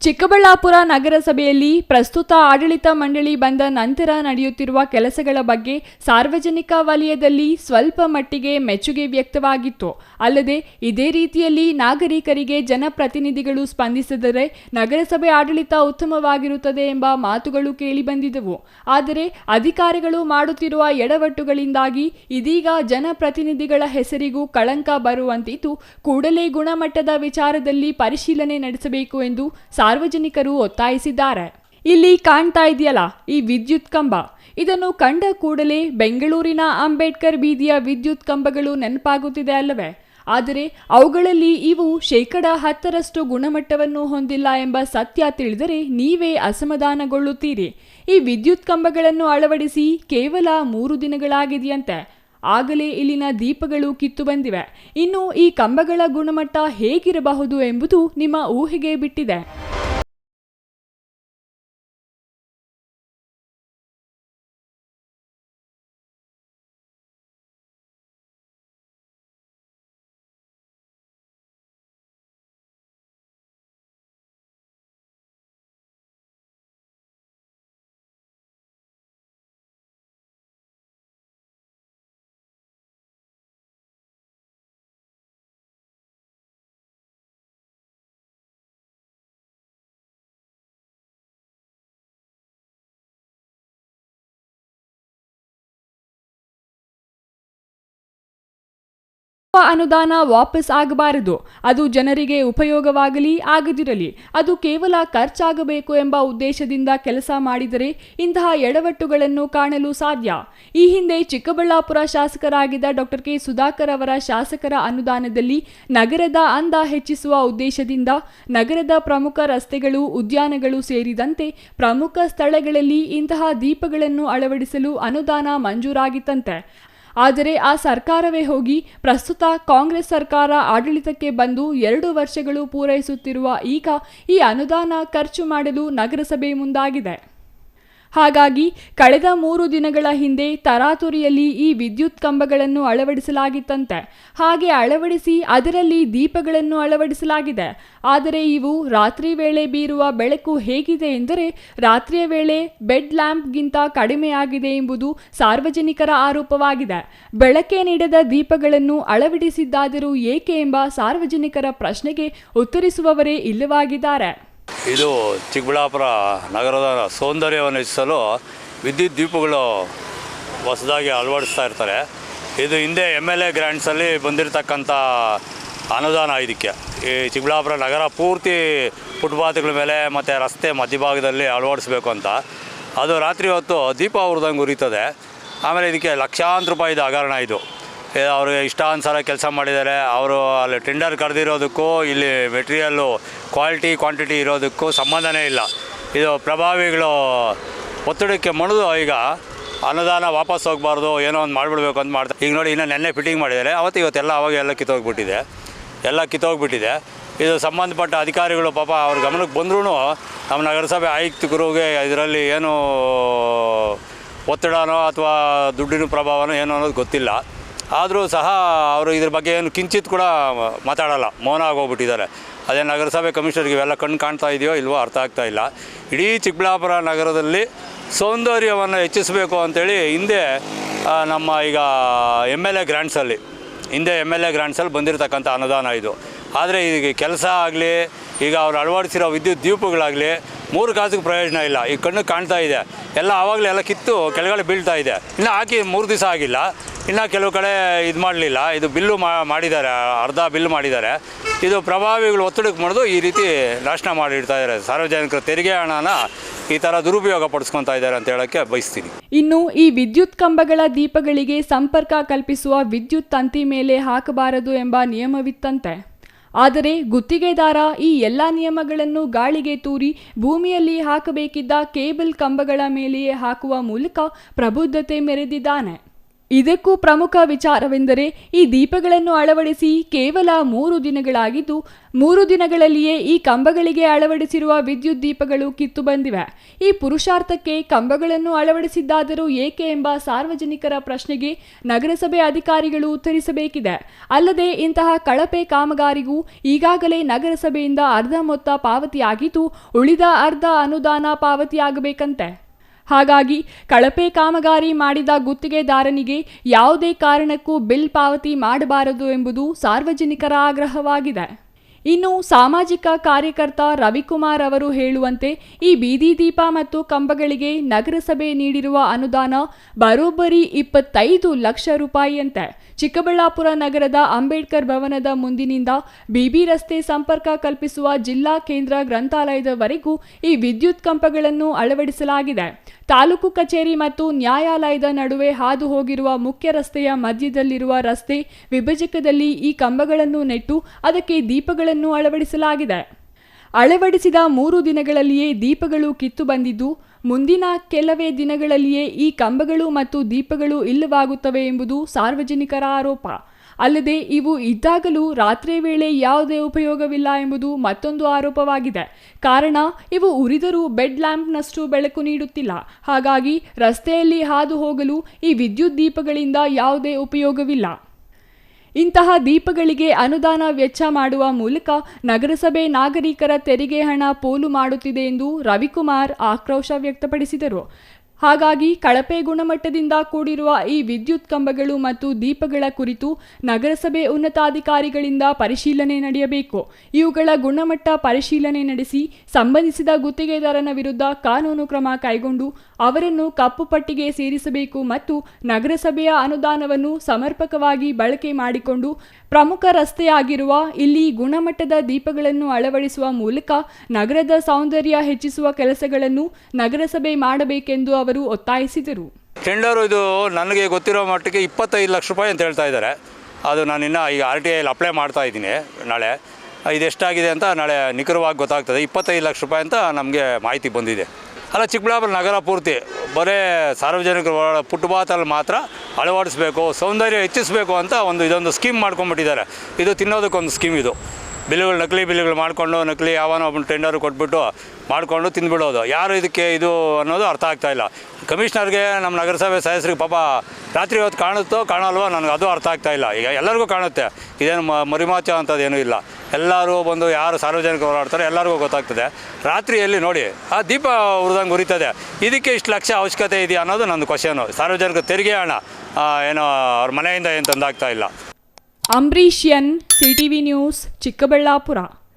ಚಿಕ್ಕಬಳ್ಳಾಪುರ ನಗರಸಭೆಯಲ್ಲಿ ಪ್ರಸ್ತುತ ಆಡಳಿತ ಮಂಡಳಿ ಬಂದ ನಂತರ ನಡೆಯುತ್ತಿರುವ ಕೆಲಸಗಳ ಬಗ್ಗೆ ಸಾರ್ವಜನಿಕ ವಲಯದಲ್ಲಿ ಸ್ವಲ್ಪ ಮಟ್ಟಿಗೆ ಮೆಚ್ಚುಗೆ ವ್ಯಕ್ತವಾಗಿತ್ತು. ಅಲ್ಲದೆ ಇದೇ ರೀತಿಯಲ್ಲಿ ನಾಗರಿಕರಿಗೆ ಜನಪ್ರತಿನಿಧಿಗಳು ಸ್ಪಂದಿಸಿದರೆ ನಗರಸಭೆ ಆಡಳಿತ ಉತ್ತಮವಾಗಿರುತ್ತದೆ ಎಂಬ ಮಾತುಗಳು ಕೇಳಿಬಂದಿದ್ದವು. ಆದರೆ ಅಧಿಕಾರಿಗಳು ಮಾಡುತ್ತಿರುವ ಎಡವಟ್ಟುಗಳಿಂದಾಗಿ ಇದೀಗ ಜನಪ್ರತಿನಿಧಿಗಳ ಹೆಸರಿಗೂ ಕಳಂಕ ಬರುವಂತಿದ್ದು, ಕೂಡಲೇ ಗುಣಮಟ್ಟದ ವಿಚಾರದಲ್ಲಿ ಪರಿಶೀಲನೆ ನಡೆಸಬೇಕು ಎಂದು ಸಾರ್ವಜನಿಕರು ಒತ್ತಾಯಿಸಿದ್ದಾರೆ. ಇಲ್ಲಿ ಕಾಣ್ತಾ ಇದೆಯಲ್ಲ ಈ ವಿದ್ಯುತ್ ಕಂಬ, ಇದನ್ನು ಕಂಡ ಕೂಡಲೇ ಬೆಂಗಳೂರಿನ ಅಂಬೇಡ್ಕರ್ ಬೀದಿಯ ವಿದ್ಯುತ್ ಕಂಬಗಳು ನೆನಪಾಗುತ್ತಿದೆ ಅಲ್ಲವೇ? ಆದರೆ ಅವುಗಳಲ್ಲಿ ಇವು 10% ಗುಣಮಟ್ಟವನ್ನು ಹೊಂದಿಲ್ಲ ಎಂಬ ಸತ್ಯ ತಿಳಿದರೆ ನೀವೇ ಅಸಮಾಧಾನಗೊಳ್ಳುತ್ತೀರಿ. ಈ ವಿದ್ಯುತ್ ಕಂಬಗಳನ್ನು ಅಳವಡಿಸಿ ಕೇವಲ 3 ದಿನಗಳಾಗಿದೆಯಂತೆ. ಆಗಲೇ ಇಲ್ಲಿನ ದೀಪಗಳು ಕಿತ್ತು ಬಂದಿವೆ. ಇನ್ನು ಈ ಕಂಬಗಳ ಗುಣಮಟ್ಟ ಹೇಗಿರಬಹುದು ಎಂಬುದು ನಿಮ್ಮ ಊಹೆಗೆ ಬಿಟ್ಟಿದೆ. ಅನುದಾನ ವಾಪಸ್ ಆಗಬಾರದು, ಅದು ಜನರಿಗೆ ಉಪಯೋಗವಾಗಲಿ ಆಗದಿರಲಿ, ಅದು ಕೇವಲ ಖರ್ಚಾಗಬೇಕು ಎಂಬ ಉದ್ದೇಶದಿಂದ ಕೆಲಸ ಮಾಡಿದರೆ ಇಂತಹ ಎಡವಟ್ಟುಗಳನ್ನು ಕಾಣಲು ಸಾಧ್ಯ. ಈ ಹಿಂದೆ ಚಿಕ್ಕಬಳ್ಳಾಪುರ ಶಾಸಕರಾಗಿದ್ದ ಡಾಕ್ಟರ್ ಕೆ ಸುಧಾಕರ್ ಅವರ ಶಾಸಕರ ಅನುದಾನದಲ್ಲಿ ನಗರದ ಅಂದ ಹೆಚ್ಚಿಸುವ ಉದ್ದೇಶದಿಂದ ನಗರದ ಪ್ರಮುಖ ರಸ್ತೆಗಳು, ಉದ್ಯಾನಗಳು ಸೇರಿದಂತೆ ಪ್ರಮುಖ ಸ್ಥಳಗಳಲ್ಲಿ ಇಂತಹ ದೀಪಗಳನ್ನು ಅಳವಡಿಸಲು ಅನುದಾನ ಮಂಜೂರಾಗಿತ್ತಂತೆ. ಆದರೆ ಆ ಸರ್ಕಾರವೇ ಹೋಗಿ ಪ್ರಸ್ತುತ ಕಾಂಗ್ರೆಸ್ ಸರ್ಕಾರ ಆಡಳಿತಕ್ಕೆ ಬಂದು 2 ವರ್ಷಗಳು ಪೂರೈಸುತ್ತಿರುವ ಈಗ ಈ ಅನುದಾನ ಖರ್ಚು ಮಾಡಲು ನಗರಸಭೆ ಮುಂದಾಗಿದೆ. ಹಾಗಾಗಿ ಕಳೆದ 3 ದಿನಗಳ ಹಿಂದೆ ತರಾತುರಿಯಲ್ಲಿ ಈ ವಿದ್ಯುತ್ ಕಂಬಗಳನ್ನು ಅಳವಡಿಸಲಾಗಿತ್ತಂತೆ. ಹಾಗೆ ಅಳವಡಿಸಿ ಅದರಲ್ಲಿ ದೀಪಗಳನ್ನು ಅಳವಡಿಸಲಾಗಿದೆ. ಆದರೆ ಇವು ರಾತ್ರಿ ವೇಳೆ ಬೀರುವ ಬೆಳಕು ಹೇಗಿದೆ ಎಂದರೆ ರಾತ್ರಿಯ ವೇಳೆ ಬೆಡ್ ಲ್ಯಾಂಪ್ಗಿಂತ ಕಡಿಮೆಯಾಗಿದೆ ಎಂಬುದು ಸಾರ್ವಜನಿಕರ ಆರೋಪವಾಗಿದೆ. ಬೆಳಕೆ ನೀಡದ ದೀಪಗಳನ್ನು ಅಳವಡಿಸಿದ್ದಾದರೂ ಏಕೆ ಎಂಬ ಸಾರ್ವಜನಿಕರ ಪ್ರಶ್ನೆಗೆ ಉತ್ತರಿಸುವವರೇ ಇಲ್ಲವಾಗಿದ್ದಾರೆ. ಇದು ಚಿಕ್ಕಬಳ್ಳಾಪುರ ನಗರದ ಸೌಂದರ್ಯವನ್ನು ಹೆಚ್ಚಿಸಲು ವಿದ್ಯುತ್ ದೀಪಗಳು ಹೊಸದಾಗಿ ಅಳವಡಿಸ್ತಾ ಇರ್ತಾರೆ. ಇದು ಹಿಂದೆ MLA ಗ್ರ್ಯಾಂಟ್ಸಲ್ಲಿ ಬಂದಿರತಕ್ಕಂಥ ಅನುದಾನ. ಇದಕ್ಕೆ ಈ ಚಿಕ್ಕಬಳ್ಳಾಪುರ ನಗರ ಪೂರ್ತಿ ಫುಟ್ಪಾತ್ಗಳ ಮೇಲೆ ಮತ್ತು ರಸ್ತೆ ಮಧ್ಯಭಾಗದಲ್ಲಿ ಅಳವಡಿಸ್ಬೇಕು ಅಂತ. ಅದು ರಾತ್ರಿ ಹೊತ್ತು ದೀಪ ಉರಿದಂಗೆ ಉರಿತದೆ. ಆಮೇಲೆ ಇದಕ್ಕೆ ಲಕ್ಷಾಂತರ ರೂಪಾಯಿದು ಹಗರಣ. ಇದು ಅವ್ರಿಗೆ ಇಷ್ಟಾನುಸಾರ ಕೆಲಸ ಮಾಡಿದ್ದಾರೆ. ಅವರು ಅಲ್ಲಿ ಟೆಂಡರ್ ಕರೆದಿರೋದಕ್ಕೂ ಇಲ್ಲಿ ಮೆಟೀರಿಯಲ್ಲು ಕ್ವಾಂಟಿಟಿ ಇರೋದಕ್ಕೂ ಸಂಬಂಧನೇ ಇಲ್ಲ. ಇದು ಪ್ರಭಾವಿಗಳು ಒತ್ತಡಕ್ಕೆ ಮಣಿದು ಈಗ ಅನುದಾನ ವಾಪಸ್ ಹೋಗಬಾರ್ದು, ಏನೋ ಒಂದು ಮಾಡಿಬಿಡ್ಬೇಕು ಅಂತ ಮಾಡ್ತಾರೆ. ಈಗ ನೋಡಿ, ಇನ್ನೂ ನೆನ್ನೆ ಫಿಟ್ಟಿಂಗ್ ಮಾಡಿದ್ದಾರೆ, ಇವತ್ತೆಲ್ಲ ಅವಾಗೆಲ್ಲ ಕಿತ್ತೋಗ್ಬಿಟ್ಟಿದೆ. ಇದು ಸಂಬಂಧಪಟ್ಟ ಅಧಿಕಾರಿಗಳು ಪಾಪ ಅವ್ರ ಗಮನಕ್ಕೆ ಬಂದ್ರೂ ನಮ್ಮ ನಗರಸಭೆ ಆಯುಕ್ತರಿಗೆ ಇದರಲ್ಲಿ ಏನು ಒತ್ತಡನೋ ಅಥವಾ ದುಡ್ಡಿನ ಪ್ರಭಾವನೋ ಏನೋ ಅನ್ನೋದು ಗೊತ್ತಿಲ್ಲ. ಆದರೂ ಸಹ ಅವರು ಇದ್ರ ಬಗ್ಗೆ ಏನು ಕಿಂಚಿತ್ ಕೂಡ ಮಾತಾಡಲ್ಲ, ಮೌನ ಆಗೋಗ್ಬಿಟ್ಟಿದ್ದಾರೆ. ಅದೇ ನಗರಸಭೆ ಕಮಿಷನರ್ಗೆ ಇವೆಲ್ಲ ಕಣ್ಣು ಕಾಣ್ತಾ ಇದೆಯೋ ಇಲ್ವೋ ಅರ್ಥ ಆಗ್ತಾ ಇಲ್ಲ. ಇಡೀ ಚಿಕ್ಕಬಳ್ಳಾಪುರ ನಗರದಲ್ಲಿ ಸೌಂದರ್ಯವನ್ನು ಹೆಚ್ಚಿಸಬೇಕು ಅಂಥೇಳಿ ಹಿಂದೆ ನಮ್ಮ ಈಗ MLA ಗ್ರ್ಯಾಂಟ್ಸಲ್ಲಿ ಬಂದಿರತಕ್ಕಂಥ ಅನುದಾನ ಇದು. ಆದರೆ ಈಗ ಕೆಲಸ ಆಗಲಿ, ಈಗ ಅವ್ರು ಅಳವಡಿಸಿರೋ ವಿದ್ಯುತ್ ದೀಪಗಳಾಗಲಿ 3 ಕಾಸಿಗೆ ಪ್ರಯೋಜನ ಇಲ್ಲ. ಈ ಕಣ್ಣು ಕಾಣ್ತಾ ಇದೆ, ಎಲ್ಲ ಆವಾಗಲೇ ಎಲ್ಲ ಕಿತ್ತು ಕೆಳಗಡೆ ಬೀಳ್ತಾ ಇದೆ. ಇನ್ನು ಹಾಕಿ 3 ದಿವಸ ಆಗಿಲ್ಲ, ಇನ್ನು ಕೆಲವು ಕಡೆ ಇದು ಮಾಡಲಿಲ್ಲ. ಇದು ಬಿಲ್ಲು ಮಾಡಿದ್ದಾರೆ, ಅರ್ಧ ಬಿಲ್ ಮಾಡಿದ್ದಾರೆ. ಇದು ಪ್ರಭಾವಿಗಳು ಒತ್ತಡಕ್ಕೆ ಮಾಡಿದು ಈ ರೀತಿ ನಾಶನ ಮಾಡಿಡ್ತಾ ಇದ್ದಾರೆ. ಸಾರ್ವಜನಿಕರ ತೆರಿಗೆ ಹಣನ ಈ ಥರ ದುರುಪಯೋಗ ಪಡಿಸ್ಕೊತಾ ಇದ್ದಾರೆ ಅಂತ ಹೇಳೋಕ್ಕೆ ಬಯಸ್ತೀನಿ. ಇನ್ನು ಈ ವಿದ್ಯುತ್ ಕಂಬಗಳ ದೀಪಗಳಿಗೆ ಸಂಪರ್ಕ ಕಲ್ಪಿಸುವ ವಿದ್ಯುತ್ ತಂತಿ ಮೇಲೆ ಹಾಕಬಾರದು ಎಂಬ ನಿಯಮವಿತ್ತಂತೆ. ಆದರೆ ಗುತ್ತಿಗೆದಾರ ಈ ಎಲ್ಲ ನಿಯಮಗಳನ್ನು ಗಾಳಿಗೆ ತೂರಿ ಭೂಮಿಯಲ್ಲಿ ಹಾಕಬೇಕಿದ್ದ ಕೇಬಲ್ ಕಂಬಗಳ ಮೇಲೆಯೇ ಹಾಕುವ ಮೂಲಕ ಪ್ರಬುದ್ಧತೆ ಮೆರೆದಿದ್ದಾನೆ. ಇದಕ್ಕೂ ಪ್ರಮುಖ ವಿಚಾರವೆಂದರೆ ಈ ದೀಪಗಳನ್ನು ಅಳವಡಿಸಿ ಕೇವಲ 3 ದಿನಗಳಾಗಿದ್ದು 3 ದಿನಗಳಲ್ಲಿಯೇ ಈ ಕಂಬಗಳಿಗೆ ಅಳವಡಿಸಿರುವ ವಿದ್ಯುತ್ ದೀಪಗಳು ಕಿತ್ತು ಬಂದಿವೆ. ಈ ಪುರುಷಾರ್ಥಕ್ಕೆ ಕಂಬಗಳನ್ನು ಅಳವಡಿಸಿದ್ದಾದರೂ ಏಕೆ ಎಂಬ ಸಾರ್ವಜನಿಕರ ಪ್ರಶ್ನೆಗೆ ನಗರಸಭೆ ಅಧಿಕಾರಿಗಳು ಉತ್ತರಿಸಬೇಕಿದೆ. ಅಲ್ಲದೆ ಇಂತಹ ಕಳಪೆ ಕಾಮಗಾರಿಗೂ ಈಗಾಗಲೇ ನಗರಸಭೆಯಿಂದ ಅರ್ಧ ಮೊತ್ತ ಪಾವತಿಯಾಗಿದ್ದು ಉಳಿದ ಅರ್ಧ ಅನುದಾನ ಪಾವತಿಯಾಗಬೇಕಂತೆ. ಹಾಗಾಗಿ ಕಳಪೆ ಕಾಮಗಾರಿ ಮಾಡಿದ ಗುತ್ತಿಗೆದಾರನಿಗೆ ಯಾವುದೇ ಕಾರಣಕ್ಕೂ ಬಿಲ್ ಪಾವತಿ ಮಾಡಬಾರದು ಎಂಬುದು ಸಾರ್ವಜನಿಕರ ಆಗ್ರಹವಾಗಿದೆ. ಇನ್ನು ಸಾಮಾಜಿಕ ಕಾರ್ಯಕರ್ತ ರವಿಕುಮಾರ್ ಅವರು ಹೇಳುವಂತೆ ಈ ಬೀದಿ ದೀಪ ಮತ್ತು ಕಂಬಗಳಿಗೆ ನಗರಸಭೆ ನೀಡಿರುವ ಅನುದಾನ ಬರೋಬ್ಬರಿ 25 ಲಕ್ಷ ರೂಪಾಯಿಯಂತೆ. ಚಿಕ್ಕಬಳ್ಳಾಪುರ ನಗರದ ಅಂಬೇಡ್ಕರ್ ಭವನದ ಮುಂದಿನಿಂದ ಬಿಬಿ ರಸ್ತೆ ಸಂಪರ್ಕ ಕಲ್ಪಿಸುವ ಜಿಲ್ಲಾ ಕೇಂದ್ರ ಗ್ರಂಥಾಲಯದವರೆಗೂ ಈ ವಿದ್ಯುತ್ ಕಂಬಗಳನ್ನು ಅಳವಡಿಸಲಾಗಿದೆ. ತಾಲೂಕು ಕಚೇರಿ ಮತ್ತು ನ್ಯಾಯಾಲಯದ ನಡುವೆ ಹಾದು ಹೋಗಿರುವ ಮುಖ್ಯ ರಸ್ತೆಯ ಮಧ್ಯದಲ್ಲಿರುವ ರಸ್ತೆ ವಿಭಜಕದಲ್ಲಿ ಈ ಕಂಬಗಳನ್ನು ನೆಟ್ಟು ಅದಕ್ಕೆ ದೀಪಗಳನ್ನು ಅಳವಡಿಸಲಾಗಿದೆ. ಅಳವಡಿಸಿದ 3 ದಿನಗಳಲ್ಲಿಯೇ ದೀಪಗಳು ಕಿತ್ತು ಬಂದಿದ್ದು ಮುಂದಿನ ಕೆಲವೇ ದಿನಗಳಲ್ಲಿಯೇ ಈ ಕಂಬಗಳು ಮತ್ತು ದೀಪಗಳು ಇಲ್ಲವಾಗುತ್ತವೆ ಎಂಬುದು ಸಾರ್ವಜನಿಕರ ಆರೋಪ. ಅಲ್ಲದೆ ಇವು ಇದ್ದಾಗಲೂ ರಾತ್ರಿ ವೇಳೆ ಯಾವುದೇ ಉಪಯೋಗವಿಲ್ಲ ಎಂಬುದು ಮತ್ತೊಂದು ಆರೋಪವಾಗಿದೆ. ಕಾರಣ ಇವು ಉರಿದರೂ ಬೆಡ್ ಲ್ಯಾಂಪ್ನಷ್ಟು ಬೆಳಕು ನೀಡುತ್ತಿಲ್ಲ. ಹಾಗಾಗಿ ರಸ್ತೆಯಲ್ಲಿ ಹಾದು ಹೋಗಲು ಈ ವಿದ್ಯುತ್ ದೀಪಗಳಿಂದ ಯಾವುದೇ ಉಪಯೋಗವಿಲ್ಲ. ಇಂತಹ ದೀಪಗಳಿಗೆ ಅನುದಾನ ವೆಚ್ಚ ಮಾಡುವ ಮೂಲಕ ನಗರಸಭೆ ನಾಗರಿಕರ ತೆರಿಗೆ ಹಣ ಪೋಲು ಮಾಡುತ್ತಿದೆ ಎಂದು ರವಿಕುಮಾರ್ ಆಕ್ರೋಶ ವ್ಯಕ್ತಪಡಿಸಿದರು. ಹಾಗಾಗಿ ಕಳಪೆ ಗುಣಮಟ್ಟದಿಂದ ಕೂಡಿರುವ ಈ ವಿದ್ಯುತ್ ಕಂಬಗಳು ಮತ್ತು ದೀಪಗಳ ಕುರಿತು ನಗರಸಭೆ ಉನ್ನತಾಧಿಕಾರಿಗಳಿಂದ ಪರಿಶೀಲನೆ ನಡೆಯಬೇಕು. ಇವುಗಳ ಗುಣಮಟ್ಟ ಪರಿಶೀಲನೆ ನಡೆಸಿ ಸಂಬಂಧಿಸಿದ ಗುತ್ತಿಗೆದಾರನ ವಿರುದ್ಧ ಕಾನೂನು ಕ್ರಮ ಕೈಗೊಂಡು ಅವರನ್ನು ಕಪ್ಪು ಪಟ್ಟಿಗೆ ಸೇರಿಸಬೇಕು ಮತ್ತು ನಗರಸಭೆಯ ಅನುದಾನವನ್ನು ಸಮರ್ಪಕವಾಗಿ ಬಳಕೆ ಮಾಡಿಕೊಂಡು ಪ್ರಮುಖ ರಸ್ತೆಯಾಗಿರುವ ಇಲ್ಲಿ ಗುಣಮಟ್ಟದ ದೀಪಗಳನ್ನು ಅಳವಡಿಸುವ ಮೂಲಕ ನಗರದ ಸೌಂದರ್ಯ ಹೆಚ್ಚಿಸುವ ಕೆಲಸಗಳನ್ನು ನಗರಸಭೆ ಮಾಡಬೇಕೆಂದು ಅವರು ಒತ್ತಾಯಿಸಿದರು. ಟೆಂಡರು ಇದು ನನಗೆ ಗೊತ್ತಿರೋ ಮಟ್ಟಿಗೆ 25 ಲಕ್ಷ ರೂಪಾಯಿ ಅಂತ ಹೇಳ್ತಾ ಇದ್ದಾರೆ. ಅದು ನಾನಿನ್ನು ಈಗ RTIಯಲ್ಲಿ ಅಪ್ಲೈ ಮಾಡ್ತಾ ಇದ್ದೀನಿ. ನಾಳೆ ಇದೆಷ್ಟಾಗಿದೆ ಅಂತ ನಾಳೆ ನಿಖರವಾಗಿ ಗೊತ್ತಾಗ್ತದೆ. 25 ಲಕ್ಷ ರೂಪಾಯಿ ಅಂತ ನಮಗೆ ಮಾಹಿತಿ ಬಂದಿದೆ. ಅಲ್ಲ, ಚಿಕ್ಕಬಳ್ಳಾಪುರ ನಗರ ಪೂರ್ತಿ ಬರೀ ಸಾರ್ವಜನಿಕರು ಫುಟ್ಪಾತಲ್ಲಿ ಮಾತ್ರ ಅಳವಡಿಸ್ಬೇಕು, ಸೌಂದರ್ಯ ಹೆಚ್ಚಿಸಬೇಕು ಅಂತ ಇದೊಂದು ಸ್ಕೀಮ್ ಮಾಡ್ಕೊಂಡ್ಬಿಟ್ಟಿದ್ದಾರೆ. ಇದು ತಿನ್ನೋದಕ್ಕೊಂದು ಸ್ಕೀಮ್. ಇದು ಬಿಲ್ಗಳು ನಕಲಿ ಬಿಲ್ಗಳು ಮಾಡಿಕೊಂಡು ನಕಲಿ ಯಾವನೋ ಒಬ್ಬನು ಟೆಂಡರ್ ಕೊಟ್ಬಿಟ್ಟು ಮಾಡಿಕೊಂಡು ತಿಂದುಬಿಡೋದು. ಯಾರು ಇದಕ್ಕೆ ಇದು ಅನ್ನೋದು ಅರ್ಥ ಆಗ್ತಾಯಿಲ್ಲ. ಕಮಿಷ್ನರ್ಗೆ ನಮ್ಮ ನಗರಸಭೆ ಸದಸ್ಯರಿಗೆ ಪಾಪ ರಾತ್ರಿ ಹೊತ್ತು ಕಾಣುತ್ತೋ ಕಾಣಲ್ವೋ ನನಗೆ ಅದು ಅರ್ಥ ಆಗ್ತಾಯಿಲ್ಲ. ಈಗ ಎಲ್ಲರಿಗೂ ಕಾಣುತ್ತೆ, ಇದೇನು ಮರಿಮಾಚ ಅಂಥದ್ದೇನೂ ಇಲ್ಲ. ಎಲ್ಲರೂ ಬಂದು ಯಾರು ಸಾರ್ವಜನಿಕರು ಓಡಾಡ್ತಾರೆ ಎಲ್ಲರಿಗೂ ಗೊತ್ತಾಗ್ತದೆ. ರಾತ್ರಿಯಲ್ಲಿ ನೋಡಿ ಆ ದೀಪ ಉರಿದಂಗೆ ಉರಿತದೆ. ಇದಕ್ಕೆ ಇಷ್ಟು ಲಕ್ಷ ಅವಶ್ಯಕತೆ ಇದೆಯಾ ಅನ್ನೋದು ನನ್ನ ಕ್ವಶನು. ಸಾರ್ವಜನಿಕ ತೆರಿಗೆ ಹಣ ಏನೋ ಅವ್ರ ಮನೆಯಿಂದ ಏನು ತಂದಾಗ್ತಾ ಇಲ್ಲ. Ambareesh N, CTV news, Chikkaballapur.